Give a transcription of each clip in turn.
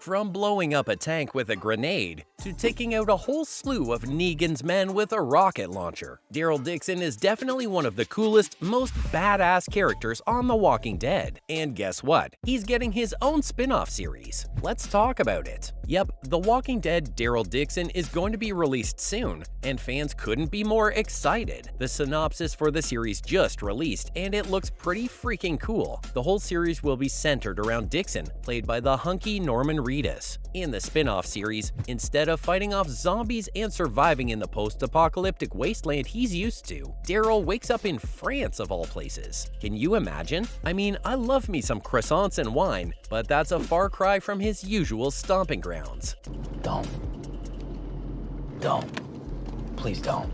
From blowing up a tank with a grenade to taking out a whole slew of Negan's men with a rocket launcher, Daryl Dixon is definitely one of the coolest, most badass characters on The Walking Dead. And guess what? He's getting his own spin-off series. Let's talk about it. Yep, The Walking Dead Daryl Dixon is going to be released soon, and fans couldn't be more excited. The synopsis for the series just released, and it looks pretty freaking cool. The whole series will be centered around Dixon, played by the hunky Norman Reedus. In the spin-off series, instead of fighting off zombies and surviving in the post-apocalyptic wasteland he's used to, Daryl wakes up in France of all places. Can you imagine? I mean, I love me some croissants and wine, but that's a far cry from his usual stomping grounds. Don't. Please don't.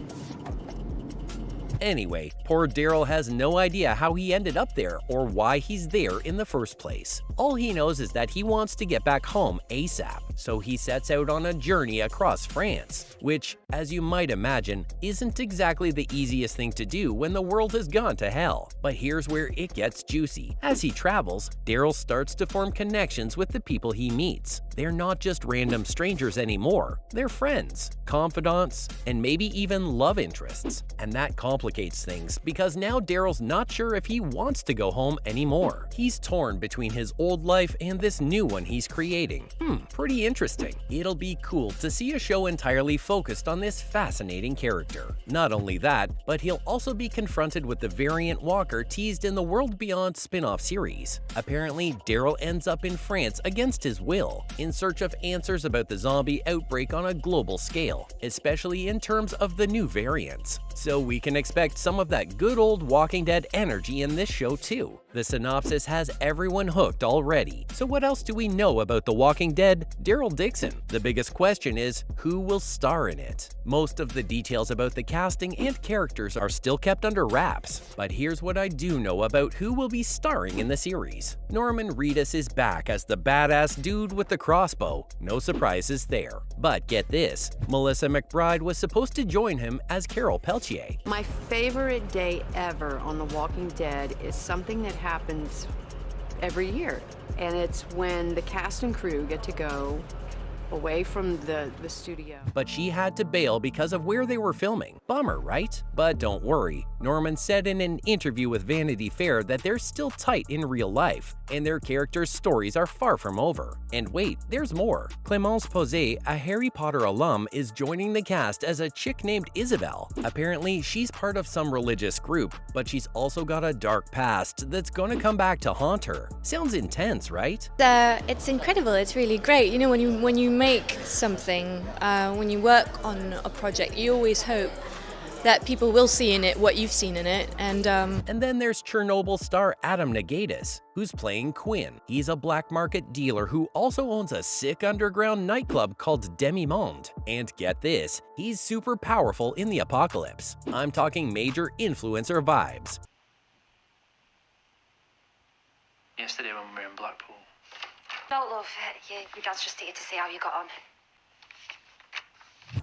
Anyway, poor Daryl has no idea how he ended up there or why he's there in the first place. All he knows is that he wants to get back home ASAP, so he sets out on a journey across France, which, as you might imagine, isn't exactly the easiest thing to do when the world has gone to hell. But here's where it gets juicy. As he travels, Daryl starts to form connections with the people he meets. They're not just random strangers anymore, they're friends, confidants, and maybe even love interests. And that complicates things because now Daryl's not sure if he wants to go home anymore. He's torn between his old life and this new one he's creating. Pretty interesting. It'll be cool to see a show entirely focused on this fascinating character. Not only that, but he'll also be confronted with the variant Walker teased in the World Beyond spin-off series. Apparently, Daryl ends up in France against his will, in search of answers about the zombie outbreak on a global scale, especially in terms of the new variants. So we can expect some of that good old Walking Dead energy in this show too. The synopsis has everyone hooked already. So what else do we know about The Walking Dead Daryl Dixon? The biggest question is, who will star in it? Most of the details about the casting and characters are still kept under wraps, but here's what I do know about who will be starring in the series. Norman Reedus is back as the badass dude with the crossbow. No surprises there. But get this, Melissa McBride was supposed to join him as Carol Peltier. My favorite day ever on The Walking Dead is something that happens every year, and it's when the cast and crew get to go away from the studio. But she had to bail because of where they were filming. Bummer, right? But don't worry, Norman said in an interview with Vanity Fair that they're still tight in real life, and their characters' stories are far from over. And wait, there's more. Clémence Posé, a Harry Potter alum, is joining the cast as a chick named Isabel. Apparently, she's part of some religious group, but she's also got a dark past that's gonna come back to haunt her. Sounds intense, right? It's incredible. It's really great. You know, when you make something, when you work on a project, you always hope that people will see in it what you've seen in it. And then there's Chernobyl star Adam Nagaitis, who's playing Quinn. He's a black market dealer who also owns a sick underground nightclub called Demi-Monde. And get this, he's super powerful in the apocalypse. I'm talking major influencer vibes. Yesterday when we were in Blackpool. No, love, your dad's just here to see how you got on.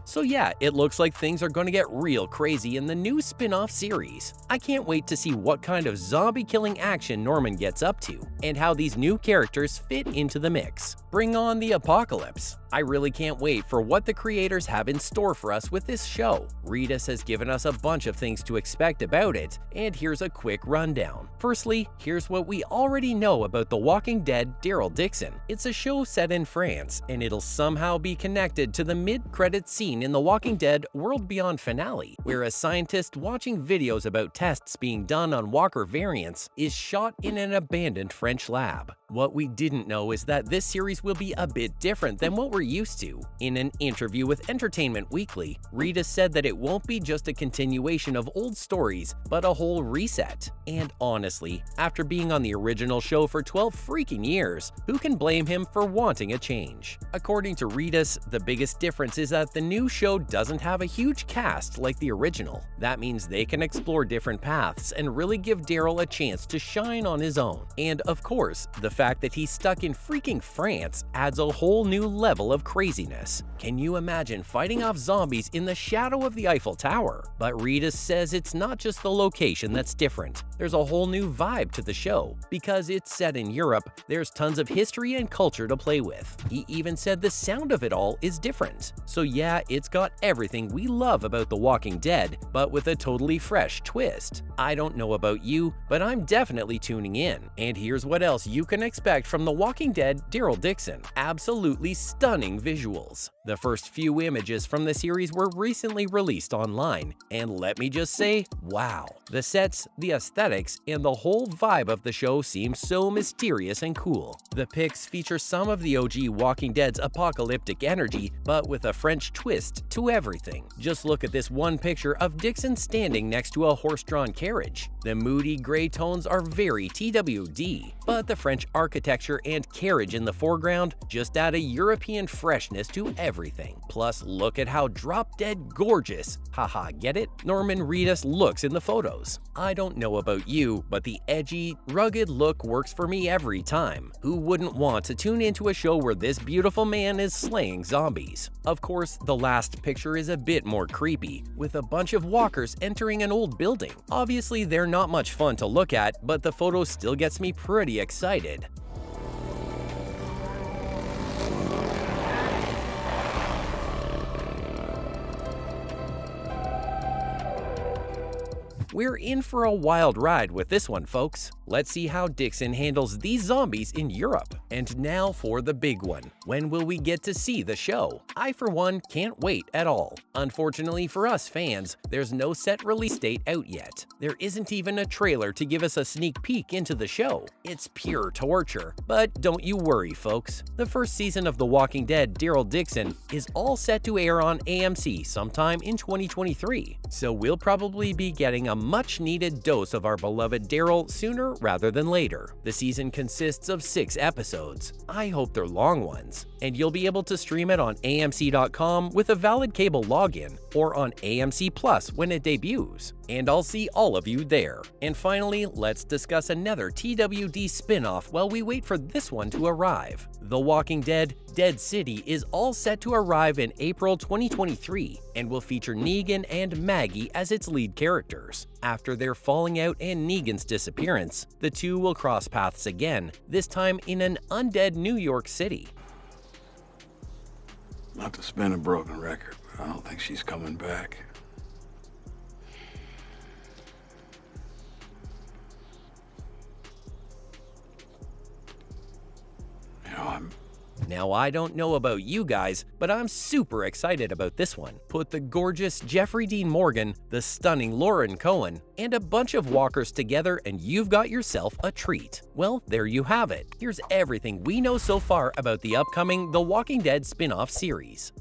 So yeah, it looks like things are going to get real crazy in the new spin-off series. I can't wait to see what kind of zombie-killing action Norman gets up to, and how these new characters fit into the mix. Bring on the apocalypse. I really can't wait for what the creators have in store for us with this show. Reedus has given us a bunch of things to expect about it, and here's a quick rundown. Firstly, here's what we already know about The Walking Dead Daryl Dixon. It's a show set in France, and it'll somehow be connected to the mid-credits scene in The Walking Dead World Beyond finale, where a scientist watching videos about tests being done on Walker variants is shot in an abandoned French lab. What we didn't know is that this series will be a bit different than what we're used to. In an interview with Entertainment Weekly, Reedus said that it won't be just a continuation of old stories, but a whole reset. And honestly, after being on the original show for 12 freaking years, who can blame him for wanting a change? According to Reedus, the biggest difference is that the new show doesn't have a huge cast like the original. That means they can explore different paths and really give Daryl a chance to shine on his own. And of course, the fact that he's stuck in freaking France shots adds a whole new level of craziness. Can you imagine fighting off zombies in the shadow of the Eiffel Tower? But Rita says it's not just the location that's different. There's a whole new vibe to the show. Because it's set in Europe, there's tons of history and culture to play with. He even said the sound of it all is different. So yeah, it's got everything we love about The Walking Dead, but with a totally fresh twist. I don't know about you, but I'm definitely tuning in. And here's what else you can expect from The Walking Dead Daryl Dixon. Absolutely stunning visuals. The first few images from the series were recently released online, and let me just say, wow. The sets, the aesthetics, and the whole vibe of the show seem so mysterious and cool. The pics feature some of the OG Walking Dead's apocalyptic energy, but with a French twist to everything. Just look at this one picture of Dixon standing next to a horse-drawn carriage. The moody gray tones are very TWD, but the French architecture and carriage in the foreground just add a European freshness to everything. Plus, look at how drop-dead gorgeous, haha, get it? Norman Reedus looks in the photos. I don't know about you, but the edgy, rugged look works for me every time. Who wouldn't want to tune into a show where this beautiful man is slaying zombies? Of course, the last picture is a bit more creepy, with a bunch of walkers entering an old building. Obviously, they're not much fun to look at, but the photo still gets me pretty excited. We're in for a wild ride with this one, folks. Let's see how Dixon handles these zombies in Europe. And now for the big one. When will we get to see the show? I, for one, can't wait at all. Unfortunately for us fans, there's no set release date out yet. There isn't even a trailer to give us a sneak peek into the show. It's pure torture. But don't you worry, folks. The first season of The Walking Dead Daryl Dixon is all set to air on AMC sometime in 2023. So we'll probably be getting a much-needed dose of our beloved Daryl sooner rather than later. The season consists of 6 episodes. I hope they're long ones. And you'll be able to stream it on AMC.com with a valid cable login, or on AMC Plus when it debuts. And I'll see all of you there. And finally, let's discuss another TWD spin-off while we wait for this one to arrive. The Walking Dead Dead City is all set to arrive in April 2023 and will feature Negan and Maggie as its lead characters. After their falling out and Negan's disappearance, the two will cross paths again, this time in an undead New York City. Not to spin a broken record, but I don't think she's coming back. Now, I don't know about you guys, but I'm super excited about this one. Put the gorgeous Jeffrey Dean Morgan, the stunning Lauren Cohen, and a bunch of walkers together and you've got yourself a treat. Well, there you have it. Here's everything we know so far about the upcoming The Walking Dead spin-off series.